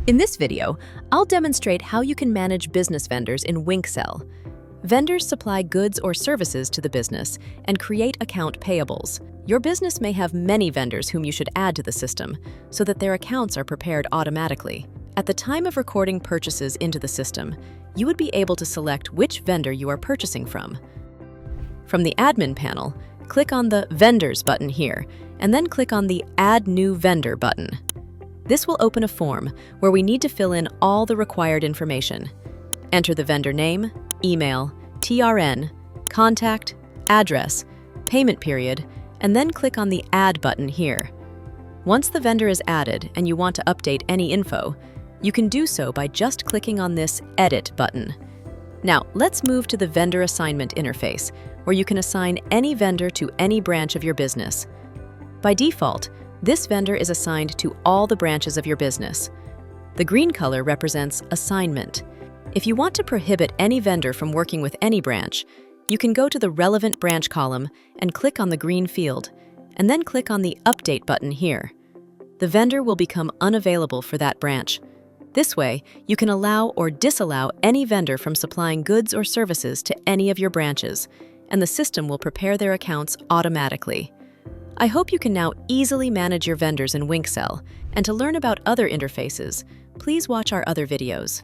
In this video, I'll demonstrate how you can manage business vendors in WinkSell. Vendors supply goods or services to the business and create account payables. Your business may have many vendors whom you should add to the system so that their accounts are prepared automatically. At the time of recording purchases into the system, you would be able to select which vendor you are purchasing from. From the admin panel, click on the Vendors button here, and then click on the Add New Vendor button. This will open a form where we need to fill in all the required information. Enter the vendor name, email, TRN, contact, address, payment period, and then click on the Add button here. Once the vendor is added and you want to update any info, you can do so by just clicking on this Edit button. Now, let's move to the vendor assignment interface, where you can assign any vendor to any branch of your business. By default, this vendor is assigned to all the branches of your business. The green color represents assignment. If you want to prohibit any vendor from working with any branch, you can go to the relevant branch column and click on the green field, and then click on the Update button here. The vendor will become unavailable for that branch. This way, you can allow or disallow any vendor from supplying goods or services to any of your branches, and the system will prepare their accounts automatically. I hope you can now easily manage your vendors in WinkSell, and to learn about other interfaces, please watch our other videos.